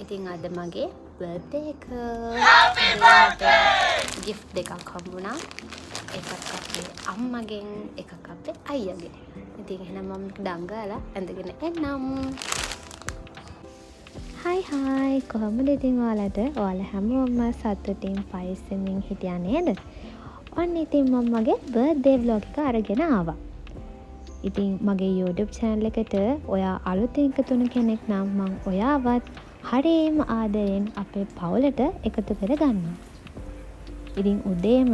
ඉතින් අද මගේ බර්ත්ඩේ එක. ගිෆ්ට් දෙකක් හම්බුණා. එකක් අපේ අම්මගෙන්, එකක් අපේ අයියාගෙන්. ඉතින් එහෙනම් මම දංගාලා ඇඳගෙන එන්නම්. හයි කොහොමද ඉතින් ඔයාලා හැමෝම සතුටින් පයිස්සමින් හිටියා නේද? ඔන්න ඉතින් මම මගේ බර්ත්ඩේ vlog එක අරගෙන ආවා. ඉතින් මගේ YouTube channel එකට ඔයා අලුතෙන් එකතු වෙන කෙනෙක් නම් මම ඔයාවත් හරියම ආදරෙන් අපේ පවුලට එකතු කරගන්නවා. ඉතින් උදේම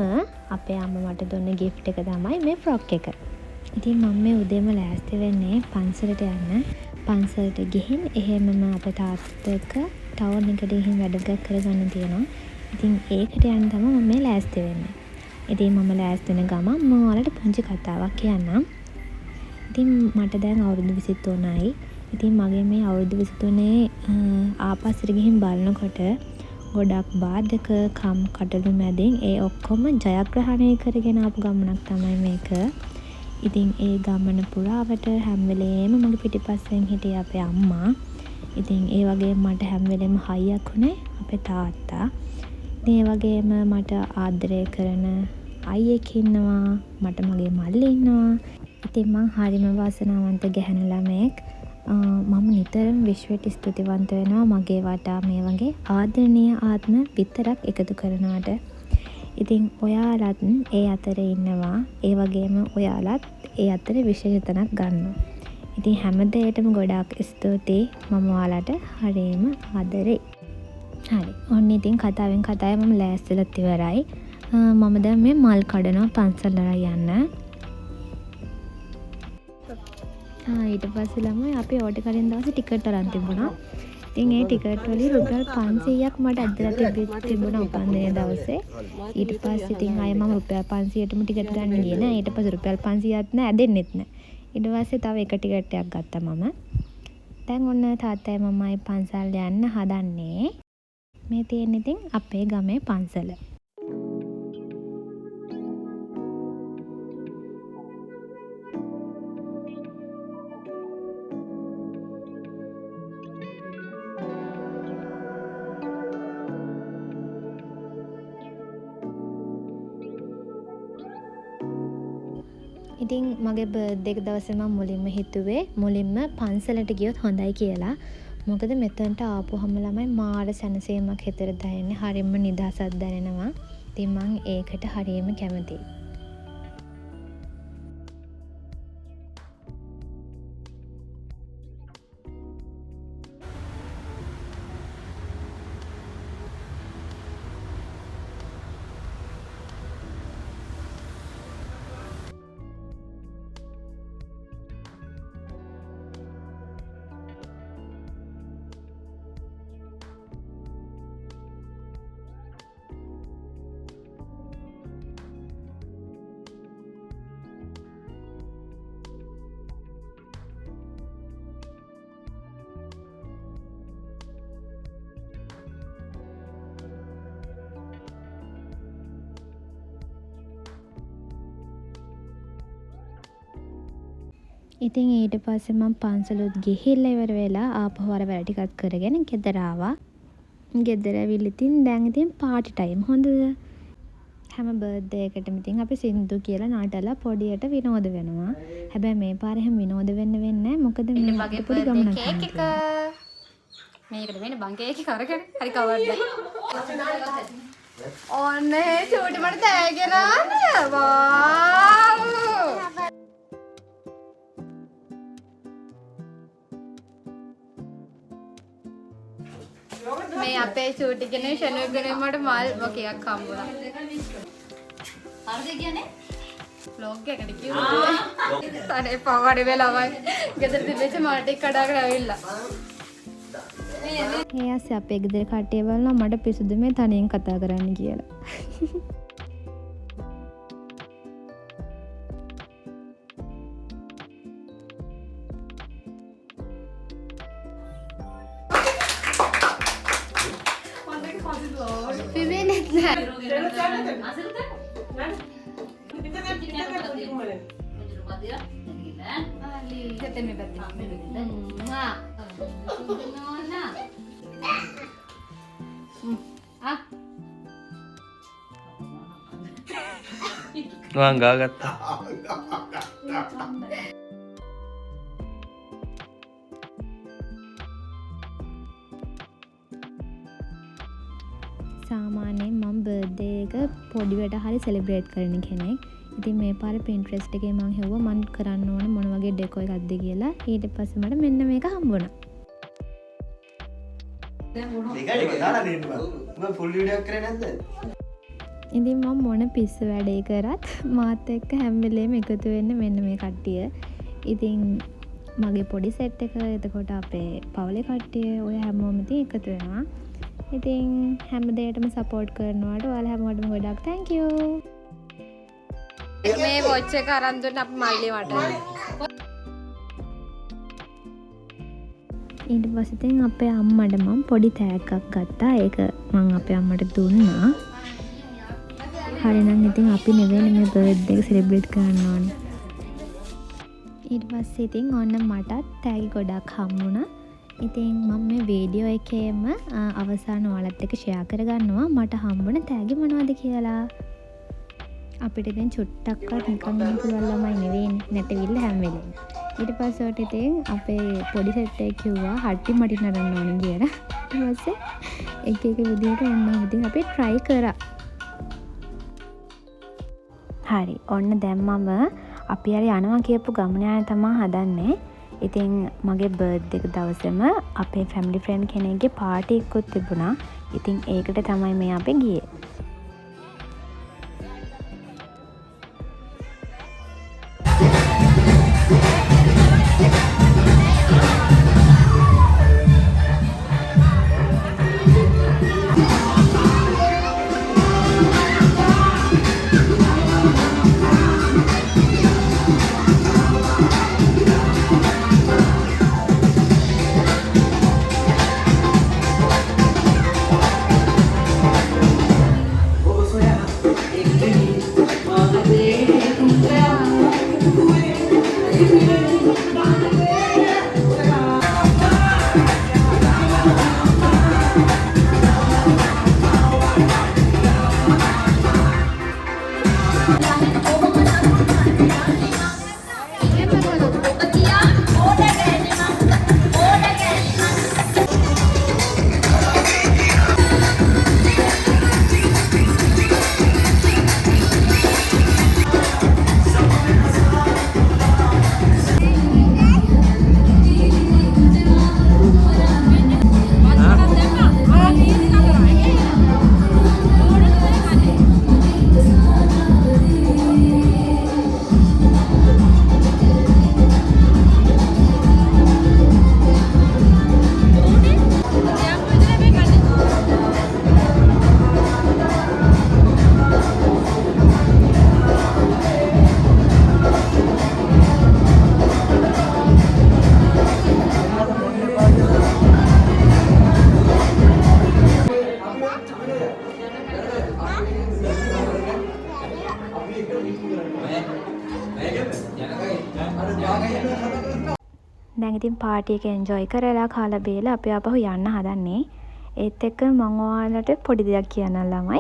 අපේ අම්මා මට දුන්න gift එක තමයි මේ frock එක. ඉතින් මම මේ උදේම ලෑස්ති වෙන්නේ පන්සලට යන්න. පන්සලට ගිහින් එහෙමම අපේ තාත්තත් එක්ක ටවුන් එකට ගිහින් වැඩක් කරගන්න තියෙනවා. ඉතින් ඒකට යන්න තමයි මම මේ ලෑස්ති වෙන්නේ. ඉතින් මම ලෑස්ති වෙන ගමන් මම ඔයාලට පුංචි කතාවක් කියන්නම්. ඉතින් මට දැන් අවුරුදු 23යි. ඉතින් මගේ මේ අවුරුදු 23 ආපස්සට ගිහින් බලනකොට ගොඩක් බාධක කටළු මැදින් ඒ ඔක්කොම ජයග්‍රහණය කරගෙන ආපු ගමනක් තමයි මේක. ඉතින් ඒ ගමන පුරාවට හැම වෙලේම මගේ පිටිපස්සෙන් හිටියේ අපේ අම්මා. ඉතින් ඒ වගේම මට හැම වෙලේම හයියක් වුණේ අපේ තාත්තා. ඉතින් ඒ වගේම මට ආදරය කරන අයියෙක් ඉන්නවා. මට මගේ මල්ලි ඉන්නවා. ඉතින් මං හරිම වාසනාවන්ත ගැහැණු ළමයෙක්. මම නිතරම විශ්වයට ස්තුතිවන්ත වෙනවා මගේ වටා මේ වගේ ආදරණීය ආත්ම විතරක් එකතු කරනවට. ඉතින් ඔයාලත් ඒ අතරේ ඉන්නවා. ඒ වගේම ඔයාලත් ඒ අතරේ විශේෂ තැනක් ගන්නවා. ඉතින් හැම දෙයකටම ගොඩාක් ස්තුතියි. මම ඔයාලට හරියම ආදරෙයි. හරි. ඔන්න ඉතින් කතාවෙන් මම ලෑස්තිලත් ඉවරයි. මම දැන් මේ මල් කඩනවා පන්සලට යන්න. ඊට පස්සේ ළමයි අපි ඕටි කලින් දවසේ ටිකට් අරන් තිබුණා. ඉතින් ඒ ටිකට් වලින් රුපියල් 500ක් මට ඇදලා තිබුණා උපන්දිනේ දවසේ. ඊට පස්සේ ඉතින් ආයෙ මම රුපියල් 500ටම ටිකට් ගන්න ගියේ නෑ. ඊට පස්සේ රුපියල් 500ක් නෑ ඇදෙන්නෙත් නෑ. ඊට පස්සේ තව එක ටිකට් එකක් ගත්තා මම. දැන් ඔන්න තාත්තයි මමයි පන්සල් යන්න හදන්නේ. මේ තියෙන්නේ ඉතින් අපේ ගමේ පන්සල. ඉතින් මගේ බර්ත්ඩේ එක දවසේ මම මුලින්ම පන්සලට ගියොත් හොඳයි කියලා. මොකද මෙතනට ආපුවම ළමයි මාර සැනසීමක් හිතට දැනෙන්නේ. හරියම නිදහසක් දැනෙනවා. ඉතින් මම ඒකට හරියම කැමතියි. ඉතින් ඊට පස්සේ මම පන්සලුත් ගිහිල්ලා ඉවර වෙලා ආපහු අර වැඩ ටිකක් කරගෙන ගෙදර ආවා. ගෙදර ඇවිල්ලා ඉතින් දැන් ඉතින් පාටි ටයිම් හොඳද? හැම බර්ත්ඩේ එකටම ඉතින් අපි සින්දු කියලා නටලා පොඩියට විනෝද වෙනවා. හැබැයි මේ පාරේ හැම විනෝද වෙන්නේ නැහැ. මොකද මේ වගේ පොඩි ගමනක් යනවා. මේකට වෙන්නේ බං කේක් එක අරගෙන හරි කවර්ද? ඕනේ චූටි මට තෑගෙන ආනේ. වාව්! මේ අපේ චූටි කෙනේ ෂණු කෙනේ මට මල් මොකයක් හම්බුණා. හරිද කියන්නේ? vlog එකට කිව්වා. සරේ පවඩ වෙලාවයි. ගෙදර තිබෙච්ච මාටි කඩාගෙන ආවිල්ලා. මේ ඇස්සේ අපේ ගෙදර කට්ටිය බලනවා මට පිසුද මේ තනියෙන් කතා කරන්න කියලා. මං ගාගත්තා. සාමාන්‍යයෙන් මම බර්ත්ඩේ එක පොඩිවට හරි සෙලිබ්‍රේට් කරන කෙනෙක්. ඉතින් මේ පාර පින්ට්‍රෙස්ට් එකේ මං හෙව්වා මං කරන්න ඕන මොන වගේ ඩෙකෝ එකක්ද කියලා. ඊට පස්සේ මට මෙන්න මේක හම්බුණා. ඉතින් මම මොන පිස්සු වැඩේ කරත් මාත් එක්ක හැම වෙලේම එකතු වෙන්නේ මෙන්න මේ කට්ටිය. ඉතින් මගේ පොඩි සෙට් එක එතකොට අපේ පවුලේ කට්ටිය ඔය හැමෝම ඉතින් එකතු වෙනවා. ඉතින් හැම දෙයකටම සපෝට් කරනවාට ඔයාලා හැමෝටම ගොඩක් thank you. මේ වොච් එක අරන් දුන්න අපි මල්ලි මට. ඊට පස්සේ ඉතින් අපේ අම්මට මම පොඩි තෑග්ගක් ගත්තා. ඒක මම අපේ අම්මට දුන්නා. හරිනම් ඉතින් අපි නෙවෙයි මේ බර්ත්ඩේ එක සෙලිබ්‍රේට් කරන්න ඕනේ. ඊට පස්සේ ඉතින් ඔන්න මටත් තෑගි ගොඩක් හම්බුණා. ඉතින් මම මේ වීඩියෝ එකේම අවසාන ඔයාලත් එක්ක ෂෙයා කරගන්නවා මට හම්බුණ තෑගි මොනවද කියලා. අපිට දැන් චුට්ටක්වත් නිකන් ඉන්න පුළුවන් ළමයි නෙවෙයිනේ නැටවිල්ල හැම වෙලේම. ඊට පස්සේ ඔට ඉතින් අපේ පොඩි සෙට් එක කිව්වා හට්ටි මටි නරන්න ඕනේ කියලා. ඊට පස්සේ එක එක විදිහට ඔන්න ඉතින් අපි try කරා. හරි ඔන්න දැන් මම අපි හරි යනවා කියපු ගමන යන තමයි හදන්නේ. ඉතින් මගේ බර්ත්ඩේ එක දවසේම අපේ ෆැමිලි ෆ්‍රෙන්ඩ් කෙනෙක්ගේ පාටි එකකුත් තිබුණා. ඉතින් ඒකට තමයි මේ අපි ගියේ. දැන් ඉතින් පාටි එක එන්ජොයි කරලා කාලා බීලා අපි ආපහු යන්න හදන්නේ. ඒත් එක්ක මම ඔයාලට පොඩි දෙයක් කියන්නම් ළමයි.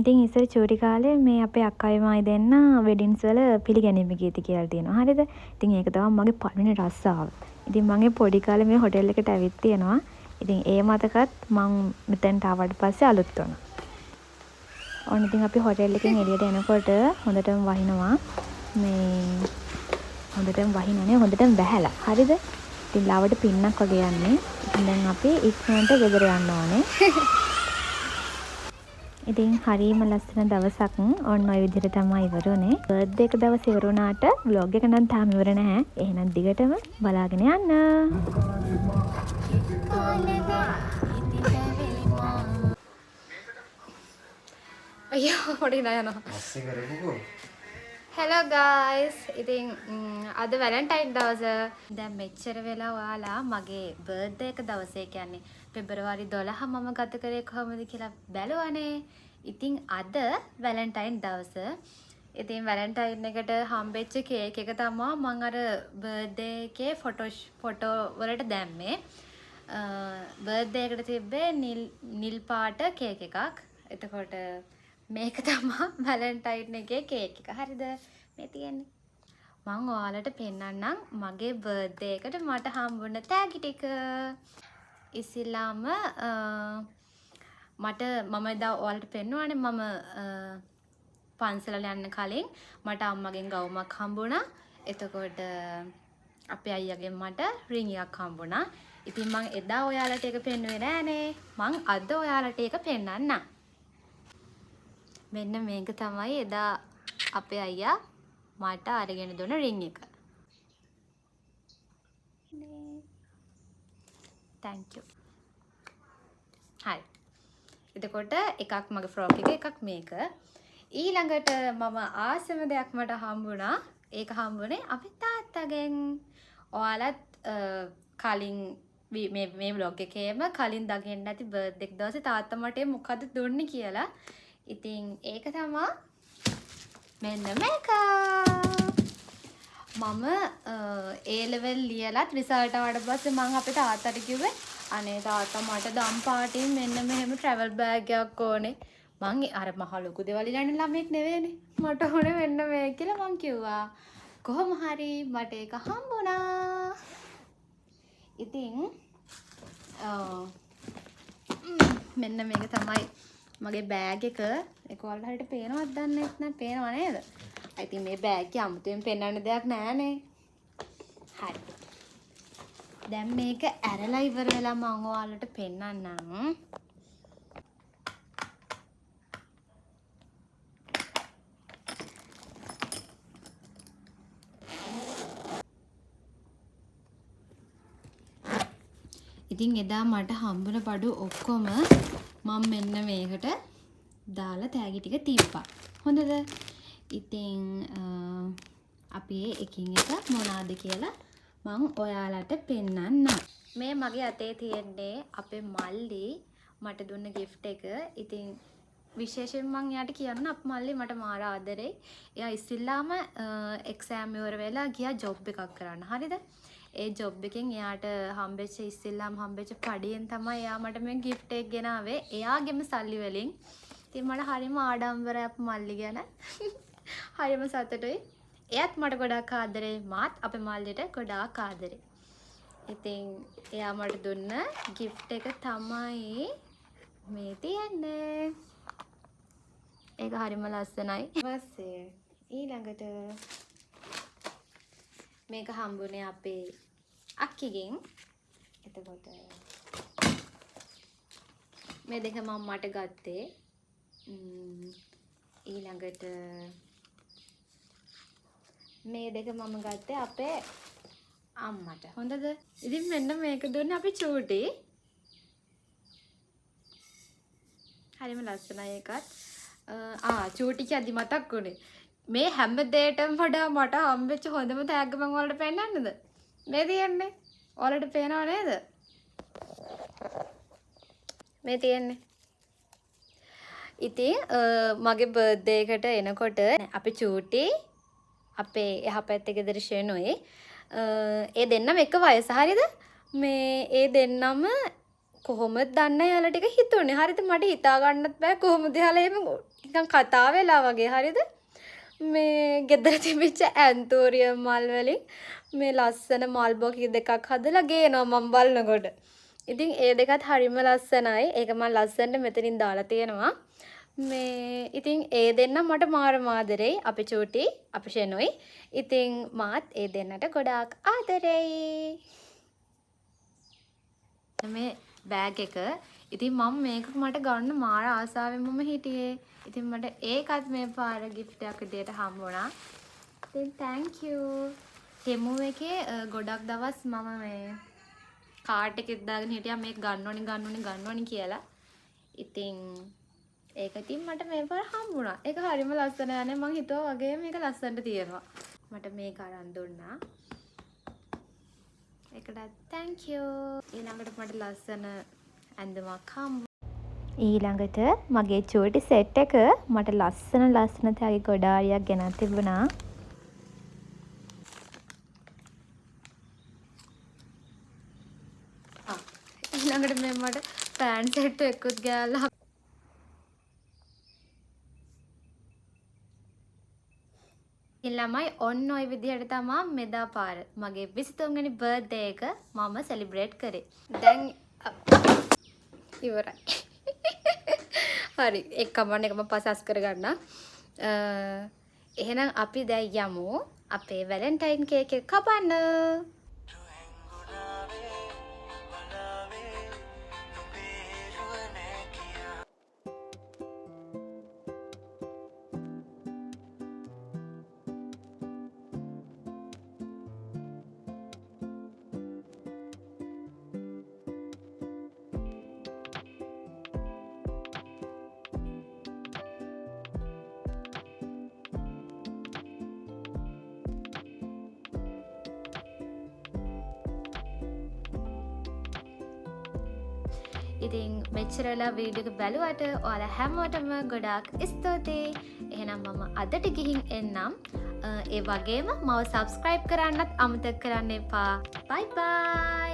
ඉතින් ඉස්සර චූටි කාලේ මේ අපේ අක්කයි මයි දෙන්න වෙඩින්ස් වල පිළිගැනීම ගීත කියලා තියෙනවා. හරිද? ඉතින් ඒක තමයි මගේ පළවෙනි රස්සාව. ඉතින් මගේ පොඩි කාලේ මේ හොටෙල් එකට ඇවිත් තියෙනවා. ඉතින් ඒ මතකත් මම මෙතෙන්ට ආවට පස්සේ අලුත් වුණා. ඔන්න ඉතින් අපි හොටෙල් එකෙන් එළියට එනකොට හොඳටම වහිනවා. මේ හොඳටම වහිනනේ හොඳටම වැහැලා. හරිද? ඉතින් ලාවට පින්නක් වගේ යන්නේ. ඉතින් දැන් අපි ඉක්මනට ගෙදර යන්න ඕනේ. ඉතින් හරිම ලස්සන දවසක් ඔන්න ඔය විදිහට තමයි ඉවරුනේ. බර්ත්ඩේ එක දවස් ඉවර වුණාට vlog එක නම් තාම ඉවර නැහැ. එහෙනම් දිගටම බලාගෙන යන්න. අයියෝ පොඩි නෑ යනවා. Hello guys. ඉතින් අද වැලන්ටයින් දවස. දැන් මෙච්චර වෙලා ඔයාලා මගේ බර්ත්ඩේ එක දවසේ කියන්නේ පෙබරවාරි 12 මම ගත කරේ කොහොමද කියලා බැලුවානේ. ඉතින් අද වැලන්ටයින් දවස. ඉතින් වැලන්ටයින් එකට හම්බෙච්ච කේක් එක තමයි මම අර බර්ත්ඩේ එකේ ෆොටෝ වලට දැම්මේ. බර්ත්ඩේ එකට තිබ්බේ නිල් පාට කේක් එකක්. එතකොට මේක තමයි වැලන්ටයින් එකේ කේක් එක. හරිද? මේ තියෙන්නේ. මම ඔයාලට පෙන්නන්නම් මගේ බර්ත්ඩේ එකට මට හම්බුන තෑගි ටික. ඉස්සෙල්ලාම මම එදා ඔයාලට පෙන්නුවානේ මම පන්සලට යන්න කලින් මට අම්මගෙන් ගවුමක් හම්බුණා. එතකොට අපේ අයියාගෙන් මට රින් එකක් හම්බුණා. ඉතින් මං එදා ඔයාලට ඒක පෙන්නුවේ නෑනේ. මං අද ඔයාලට ඒක පෙන්නන්නම්. මෙන්න මේක තමයි එදා අපේ අයියා මට අරගෙන දුන්න රින් එක. thank you. හරි. එතකොට එකක් මගේ ෆ්‍රොක් එකක් මේක. ඊළඟට මම ආසම දෙයක් මට හම්බුණා. ඒක හම්බුනේ අපේ තාත්තගෙන්. ඔයාලත් කලින් මේ vlog එකේම කලින් දකින්න ඇති බර්ත්ඩේ එක දවසේ තාත්තා මට මොකද දුන්නේ කියලා. ඉතින් ඒක තමයි මෙන්න මේක. මම A level ලියලත් රිසල්ට් ආවට පස්සේ මම අපේ තාත්තට කිව්වේ අනේ තාත්තා මට දම් පාටින් මෙන්න මෙහෙම travel bag එකක් ඕනේ. මං අර මහ ලොකු දේවල් ඉල්ලන්නේ ළමෙක් නෙවෙයිනේ. මට ඕනේ මෙන්න මේ කියලා මං කිව්වා. කොහොම හරි මට ඒක හම්බුණා. ඉතින් මෙන්න මේක තමයි මගේ බෑග් එක. ඒක ඔයාලට හරියට පේනවද දන්නේ නැත්නම් පේනව නේද? I think මේ බෑග් එක අමුතුවෙන් පෙන්වන්න දෙයක් නෑනේ. හරි. දැන් මේක ඇරලා ඉවර වෙලා මම ඔයාලට පෙන්වන්නම්. ඉතින් එදා මට හම්බුන බඩු ඔක්කොම මම මෙන්න මේකට දාලා තෑගි ටික තිබ්බා. හොඳද? ඉතින් අපි එකින් එක මොනවාද කියලා මම ඔයාලට පෙන්නන්නම්. මේ මගේ අතේ තියෙන්නේ අපේ මල්ලි මට දුන්න gift එක. ඉතින් විශේෂයෙන් මම එයාට කියන්න අපේ මල්ලි මට මාර ආදරේ. එයා ඉස්සෙල්ලාම එක්සෑම් ඉවර වෙලා ගියා ජොබ් එකක් කරන්න. හරිද? ඒ ජොබ් එකෙන් එයාට හම්බෙච්ච ඉස්සෙල්ලාම හම්බෙච්ච පඩියෙන් තමයි එයා මට මේ gift එක ගෙනාවේ. එයාගෙම සල්ලි වලින්. ඉතින් මට හරිම ආඩම්බරයක් අපේ මල්ලි ගැන. හරිම සතුටුයි. එයාත් මට ගොඩාක් ආදරේ. මාත් අපේ මල්ලිට ගොඩාක් ආදරේ. ඉතින් එයා මට දුන්න gift එක තමයි මේ තියෙන්නේ. ඒක හරිම ලස්සනයි. ඊපස්සේ ඊළඟට මේක හම්බුනේ අපේ අක්කිගෙන්. එතකොට මේ දෙක මම මට ගත්තේ. ඊළඟට මේ දෙක මම ගත්තේ අපේ අම්මට. හොඳද? ඉතින් මෙන්න මේක දුන්නේ අපි චූටි. හරිම ලස්සනයි ඒකත්. චූටි කියද්දි මතක් වුණේ. මේ හැම දෙයකටම වඩා මට හම්බෙච්ච හොඳම තෑග්ග මම ඔයාලට පෙන්නන්නද? මේ තියෙන්නේ. ඔයාලට පේනව නේද? මේ තියෙන්නේ. ඉතින් මගේ බර්ත්ඩේ එකට එනකොට අපි චූටි අපේ එහා පැත්තේ ගෙදර ෂෙනුයි ඒ දෙන්නම එක වයස. හරිද? මේ ඒ දෙන්නම කොහොමද දන්නේ යාලා ටික හිතුනේ. හරිද? මට හිතා ගන්නත් බෑ කොහොමද යාලා එහෙම නිකන් කතා වෙලා වගේ. හරිද? මේ ගෙදර තිබිච්ච ඇන්තෝරියම් මල් වලින් මේ ලස්සන මල් බොකි දෙකක් හදලා ගේනවා මම බලනකොට. ඉතින් ඒ දෙකත් හරිම ලස්සනයි. ඒක මම ලස්සනට මෙතනින් දාලා තියෙනවා. මේ ඉතින් ඒ දෙන්න මට මාරම ආදරෙයි. අපි චූටි, අපි ෂෙනුයි. ඉතින් මාත් ඒ දෙන්නට ගොඩාක් ආදරෙයි. මේ බෑග් එක ඉතින් මම මේක මට ගන්න මාර ආසාවෙන්ම හිටියේ. ඉතින් මට ඒකත් මේ පාර gift එකක් විදියට හම්බුණා. ඉතින් thank you. ටෙමු එකේ ගොඩක් දවස් මම මේ කාට් එකෙත් දාගෙන හිටියා මේක ගන්න ඕනි කියලා. ඉතින් ඒක ඉතින් මට මේ පාර හම්බුණා. ඒක හරිම ලස්සනයි නේ. මං හිතුවා වගේ මේක ලස්සනට තියෙනවා. මට මේක අරන් දුන්නා. ඒකට thank you. ඊළඟට මට ලස්සන ඇඳුමක් හම්බුණා. ඊළඟට මගේ චූටි සෙට් එක මට ලස්සන තෑගි ගොඩාරියක් ගෙනත් තිබුණා. ඊළඟට මේ මට පෑන්ට් සෙට් එකකුත් ගෑල්ලා. ළමයි ඔන්න ඔය විදිහට තමා මෙදා පාර මගේ 23 වෙනි බර්ත්ඩේ එක මම සෙලිබ්‍රේට් කරේ. දැන් ඉවරයි. හරි එක් කමන්න එක මම පසස් කරගන්න. එහෙනම් අපි දැන් යමු අපේ වැලන්ටයින් කේක් එක කපන්න. ඉතින් මෙච්චර වෙලා වීඩියෝ එක බැලුවට ඔයාලා හැමෝටම ගොඩාක් ස්තුතියි. එහෙනම් මම අදට ගිහින් එන්නම්. ඒ වගේම මව සබ්ස්ක්‍රයිබ් කරන්නත් අමතක කරන්න එපා. බයි බයි.